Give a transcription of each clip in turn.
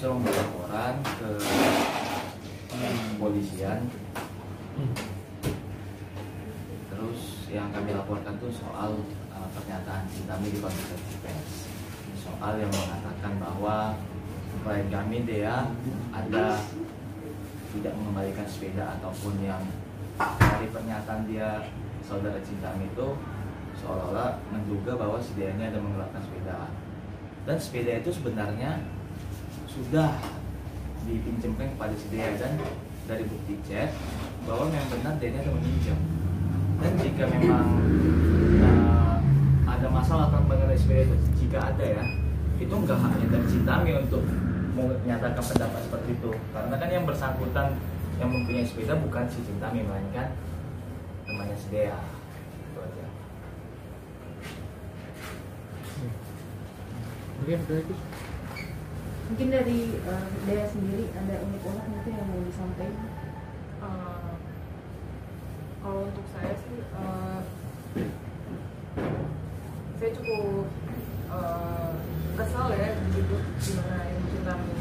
justru membuat laporan ke kepolisian. Terus yang kami laporkan tuh soal pernyataan Cintami di konferensi pers, soal yang mengatakan bahwa klien kami dia ada tidak mengembalikan sepeda, ataupun yang dari pernyataan dia saudara Cintami itu seolah-olah menduga bahwa si dia ini ada menggelapkan sepeda, dan sepeda itu sebenarnya sudah dipinjamkan kepada si dia, dan dari bukti chat bahwa memang benar dia ini ada meminjam. Dan jika memang ada masalah mengenai sepeda itu, jika ada ya, itu enggak haknya dari Cintami untuk menyatakan pendapat seperti itu, karena kan yang bersangkutan yang mempunyai sepeda bukan si Cintami, melainkan temannya si Dea. Itu aja. Mungkin dari Dea sendiri ada unek-unek gitu yang mau disampaikan? Kalau untuk saya sih, saya cukup kesal ya gitu, dimana Ibu Cintami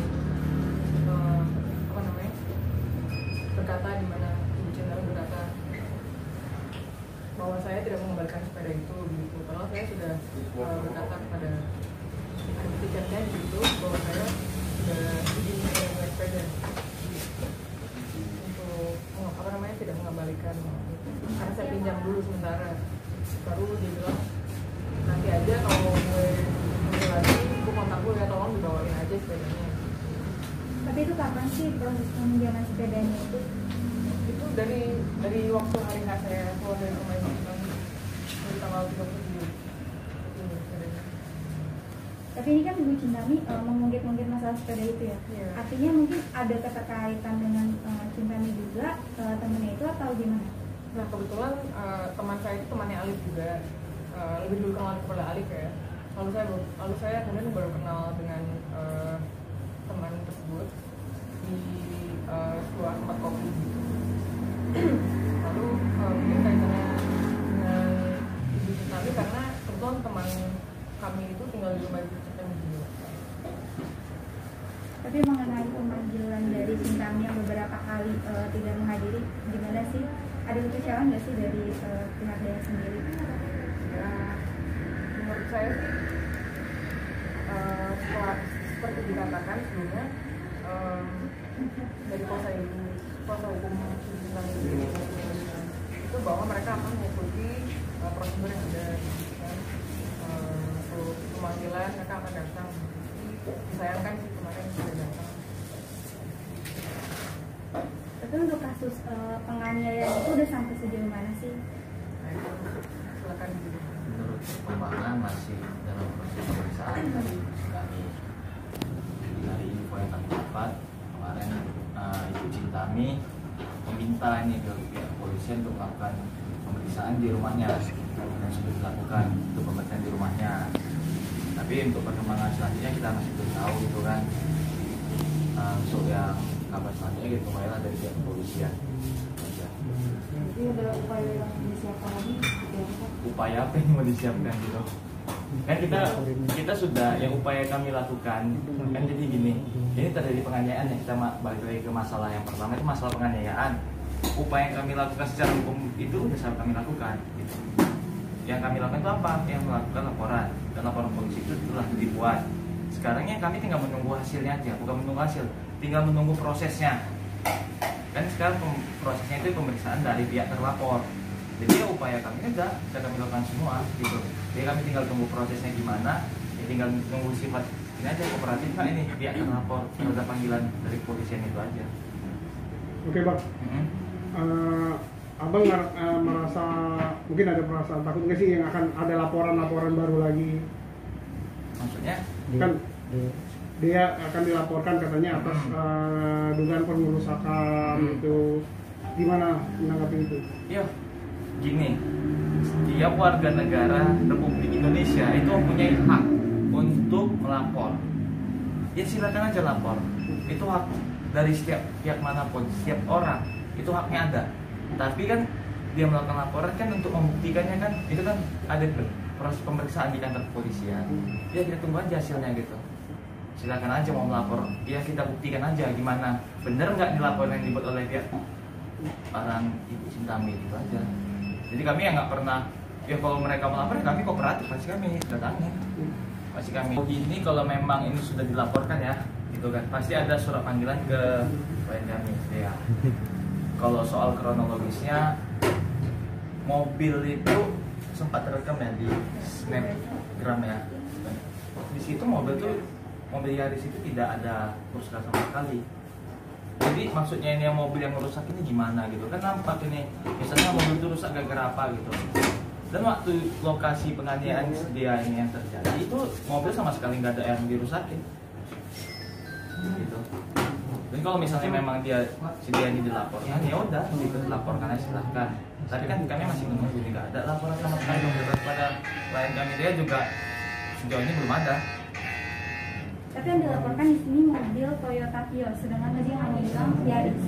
berkata, dimana Ibu Cintami berkata bahwa saya tidak mengembalikan sepeda itu gitu. Padahal saya sudah berkata kepada adik tiketnya gitu bahwa saya sudah izin mengembalikan sepeda untuk tidak mengembalikan, karena saya pinjam dulu sementara, baru dia bilang nanti aja kalau gue nanti lagi gue kontak gue ya, tolong dibawain aja sepedanya. Tapi itu kapan sih proses peminjaman sepedanya itu? Itu dari waktu hari H saya keluar dari rumah itu, dari tanggal 37. Tapi ini kan Ibu Cintami mengungkit masalah sepeda itu ya. Yeah. Artinya mungkin ada keterkaitan dengan Cintami juga temennya itu, atau gimana? Nah kebetulan teman saya itu temannya Alif juga, lebih dulu kenal kepada Alif ya. Lalu saya kemudian baru kenal dengan teman tersebut di sebuah tempat kopi gitu. Lalu mungkin kaitannya dengan Ibu Cintami karena kebetulan teman kami itu tinggal di rumah Ibu Cintami juga. Tapi mengenai pemanggilan dari Cintami yang beberapa kali tidak menghadiri, gimana sih? Ada kekecewaan nggak sih dari pihak Dea sendiri? Ya, menurut saya sih setelah seperti dikatakan sebelumnya dari kuasa hukum Cintami itu bahwa mereka akan mengikuti prosedur yang ada, kan? Untuk pemanggilan mereka akan datang. Disayangkan sih kemarin sudah datang. Tapi untuk kasus penganiayaan itu udah sampai sejauh mana sih? Nah, itu silakan dulu. Menurut perkembangan masih dalam proses pemeriksaan dari kami. Dari info yang kami dapat kemarin, Ibu Cintami meminta ini ke pihak kepolisian untuk melakukan pemeriksaan di rumahnya, dan sudah dilakukan untuk pemeriksaan di rumahnya. Tapi untuk perkembangan selanjutnya kita masih belum tahu gitu kan. Untuk yang kabar selanjutnya kita kembalilah dari pihak kepolisian. Jadi ada upaya yang disiapkan lagi? Upaya apa yang mau disiapkan gitu? Kan kita sudah, yang upaya kami lakukan kan jadi gini, ini terjadi penganiayaan ya, kita balik lagi ke masalah yang pertama, itu masalah penganiayaan. Upaya yang kami lakukan secara hukum itu sudah kami lakukan gitu. Yang kami lakukan itu apa? Yang melakukan laporan, dan laporan polisi itu telah dibuat. Sekarang yang kami tinggal menunggu hasilnya aja, bukan menunggu hasil, tinggal menunggu prosesnya. Kan sekarang prosesnya itu pemeriksaan dari pihak terlapor. Jadi ya upaya kami sudah kami lakukan semua gitu. Jadi kami tinggal tunggu prosesnya gimana, ya tinggal tunggu sifat ini aja, kooperatif nggak ini pihak terlapor terhadap panggilan dari kepolisian itu aja. Oke Bang, Abang merasa mungkin ada perasaan takut nggak sih yang akan ada laporan baru lagi? Maksudnya? Kan dia akan dilaporkan katanya atas dugaan pengerusakan itu, gimana menanggapi itu? Iya, gini, setiap warga negara Republik Indonesia itu mempunyai hak untuk melapor. Ya silakan aja lapor, itu hak dari setiap pihak manapun, setiap orang itu haknya ada. Tapi kan dia melakukan laporan kan untuk membuktikannya kan, itu kan ada proses pemeriksaan di kantor kepolisian. Ya kita tunggu aja hasilnya gitu. silakan aja mau melapor, ya kita buktikan aja gimana bener nggak dilaporin yang dibuat oleh pihak orang Ibu Sintami itu aja. Jadi kami yang nggak pernah, ya kalau mereka melapor kami kooperatif, pasti kami datangin, pasti kami. Ini kalau memang ini sudah dilaporkan ya, gitu kan, pasti ada surat panggilan ke klien kami ya. Kalau soal kronologisnya, mobil itu sempat terekam ya di snapgram ya. Di situ mobil Yaris itu tidak ada kerusakan sama sekali. Jadi maksudnya ini yang mobil yang rusak ini gimana gitu kan, nampak ini misalnya mobil itu rusak gara-gara apa gitu. Dan waktu lokasi penganiayaan dia ini yang terjadi itu mobil sama sekali nggak ada yang dirusakin gitu. Dan kalau misalnya memang dia ini dilaporkan, ya udah gitu, dilaporkan aja silahkan. Tapi kan kami masih menunggu, tidak ada laporan sama sekali pada klien kami, dia juga sejauh ini belum ada. Tapi yang dilaporkan di sini mobil Toyota Vios, sedangkan tadi yang kamu bilang Yaris.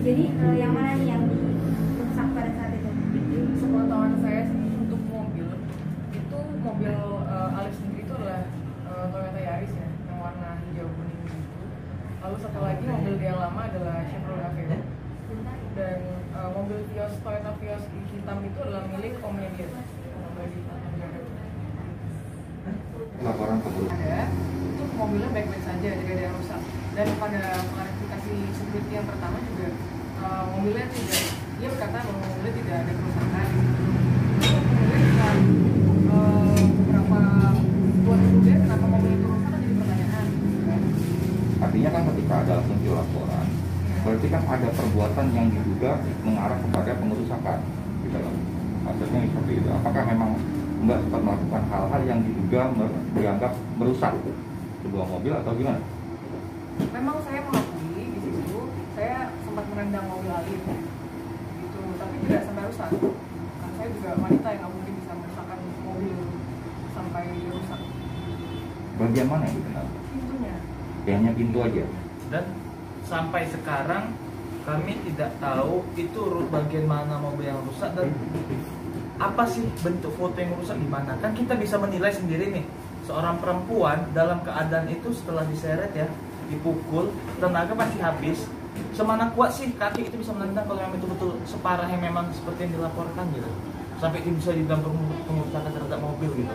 Jadi yang mana nih yang dirusak pada saat itu? Sepengetahuan saya sih untuk mobil itu mobil Alif sendiri itu adalah Toyota Yaris ya, yang warna hijau kuning gitu. Lalu satu lagi mobil dia yang lama adalah Chevrolet Aveo, dan mobil Vios Toyota Vios hitam itu adalah milik Om Median. Laporan keburukan Ada, itu mobilnya baik-baik saja, tidak ada yang rusak. Dan pada klarifikasi security yang pertama juga mobilnya tidak, dia berkata bahwa mobilnya tidak ada kerusakan. Kemudian setelah beberapa bulan kemudian kenapa mobil itu rusak kan jadi pertanyaan. artinya kan ketika ada muncul laporan, berarti kan ada perbuatan yang diduga mengarah kepada pengerusakan di dalam maksudnya seperti itu. Apakah memang Mbak sempat melakukan hal-hal yang diduga dianggap merusak sebuah mobil atau gimana? Memang saya mengakui di situ saya sempat merendam mobil Alif gitu, tapi tidak sampai rusak. Kan saya juga wanita yang nggak mungkin bisa merusakkan mobil sampai rusak. Bagian mana yang dikenal? Pintunya. Hanya pintu aja. Dan sampai sekarang kami tidak tahu itu bagian mana mobil yang rusak dan apa sih bentuk foto yang rusak gimana. Kan kita bisa menilai sendiri nih, seorang perempuan dalam keadaan itu setelah diseret ya, dipukul, tenaga pasti habis. Semana kuat sih kaki itu bisa menendang kalau memang itu betul separah yang memang seperti yang dilaporkan gitu, sampai itu bisa dibilang pengerusakan terhadap mobil gitu.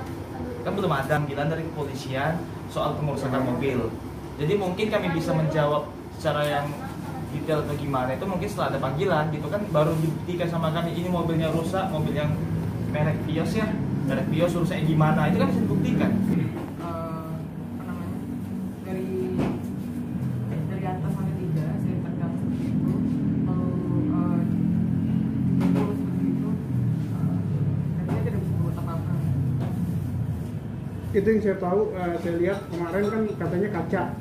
Kan belum ada panggilan dari kepolisian soal pengerusakan mobil. Jadi mungkin kami bisa menjawab secara yang detail atau gimana itu mungkin setelah ada panggilan gitu kan, baru dibuktikan sama kami ini mobilnya rusak, mobil yang merek Vios ya, merek Vios rusaknya gimana, itu kan bisa dibuktikan. Apa namanya, dari atas sampai 3 saya tegang seperti itu, lalu dipukul seperti itu, dan saya tidak bisa berbuat apa-apa. Itu yang saya tahu, saya lihat kemarin kan katanya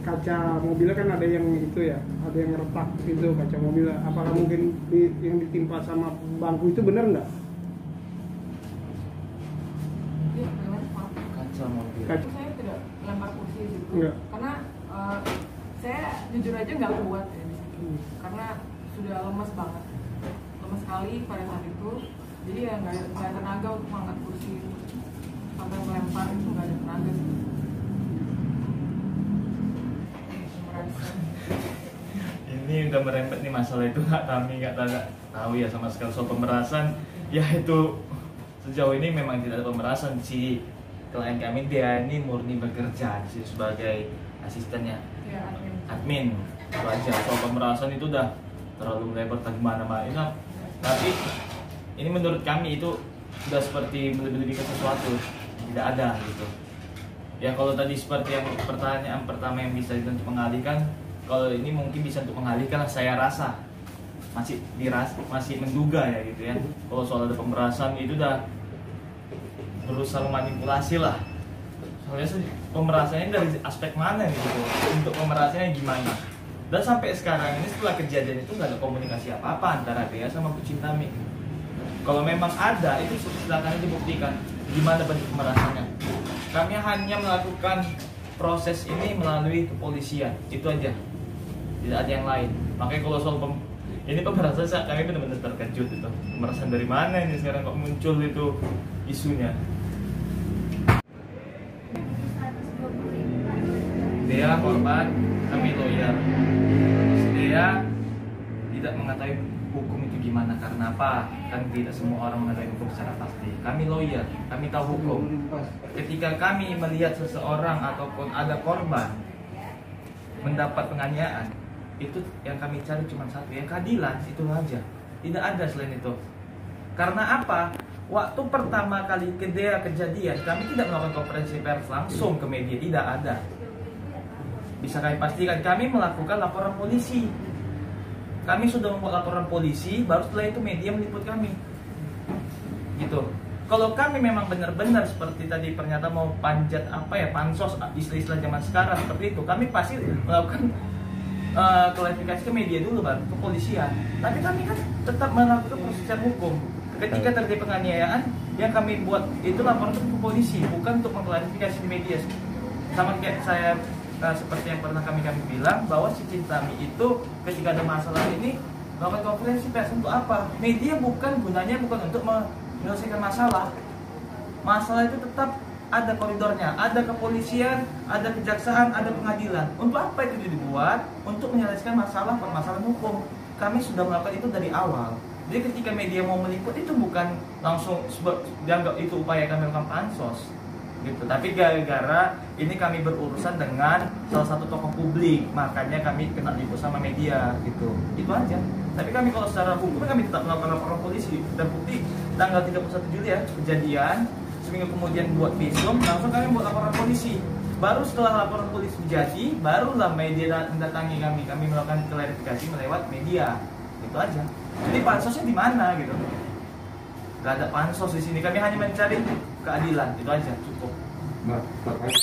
kaca mobilnya kan ada yang itu ya, ada yang retak gitu kaca mobilnya. Apakah mungkin yang ditimpa sama bangku itu benar nggak? Iya, memang maaf. Kaca mobil. Kaca. Saya tidak lempar kursi gitu, Enggak. karena saya jujur aja nggak kuat ya di situ, karena sudah lemes banget, lemes sekali pada saat itu. Jadi ya nggak ada tenaga untuk mengangkat kursi sampai melempar, itu nggak ada tenaga sih. Merasa Ini udah merembet nih masalah itu, kami nggak tahu ya sama sekali soal pemerasan. Ya itu sejauh ini memang tidak ada pemerasan sih. Klien kami dia ini murni bekerja sih sebagai asistennya ya admin. Itu aja, soal pemerasan itu udah terlalu melebar kemana-mana. Tapi ini menurut kami itu sudah seperti melebih-lebihkan sesuatu, tidak ada gitu. Ya kalau tadi seperti yang pertanyaan pertama yang bisa untuk mengalihkan, kalau ini mungkin bisa untuk mengalihkan, saya rasa masih menduga ya gitu ya. Kalau soal ada pemerasan itu udah berusaha memanipulasi lah. Soalnya pemerasannya dari aspek mana gitu, untuk pemerasannya gimana. Dan sampai sekarang ini setelah kejadian itu nggak ada komunikasi apa-apa antara dia sama Bu Cintami. Kalau memang ada, itu silakan dibuktikan gimana bentuk pemerasannya. Kami hanya melakukan proses ini melalui kepolisian, itu aja. Tidak ada yang lain. Makanya kalau soal ini pemerasan, kami benar-benar terkejut itu. Pemerasan dari mana ini sekarang kok muncul itu isunya? Dia korban, kami lawyer. Dia tidak mengetahui hukum itu gimana, karena apa? Kan tidak semua orang mengetahui hukum secara pasti. Kami lawyer, kami tahu hukum. Ketika kami melihat seseorang ataupun ada korban mendapat penganiayaan, itu yang kami cari cuma satu, yang keadilan, itu aja. Tidak ada selain itu. Karena apa? Waktu pertama kali kejadian, kami tidak melakukan konferensi pers langsung ke media, tidak ada. Bisa kami pastikan, kami melakukan laporan polisi. Kami sudah membuat laporan polisi, baru setelah itu media meliput kami. Gitu. Kalau kami memang benar-benar seperti tadi pernyataan mau panjat apa ya, pansos, istilah-istilah zaman sekarang seperti itu, kami pasti melakukan klarifikasi ke media dulu, baru ke kepolisian. Tapi kami kan tetap melakukan proses hukum. Ketika terjadi penganiayaan, yang kami buat itu laporan ke polisi, bukan untuk mengklarifikasi media. Sama kayak saya seperti yang pernah kami bilang, bahwa si Cintami itu ketika ada masalah ini melakukan konferensi pers untuk apa? Media gunanya bukan untuk menyelesaikan masalah. Masalah itu tetap ada koridornya, ada kepolisian, ada kejaksaan, ada pengadilan. Untuk apa itu dibuat? Untuk menyelesaikan masalah permasalahan hukum. Kami sudah melakukan itu dari awal. Jadi ketika media mau meliput itu bukan langsung dianggap itu upaya kami melakukan pansos gitu. Tapi gara-gara ini kami berurusan dengan salah satu tokoh publik, makanya kami kena liput sama media gitu. Itu aja. Tapi kami kalau secara hukum kami tetap melakukan laporan polisi. Dan bukti tanggal 31 Juli ya kejadian, seminggu kemudian buat visum, langsung kami buat laporan polisi. Baru setelah laporan polisi jadi, barulah media mendatangi kami melakukan klarifikasi melewat media. Itu aja. Jadi pansosnya di mana gitu? Gak ada pansos di sini. Kami hanya mencari keadilan. Itu aja, cukup. Terkait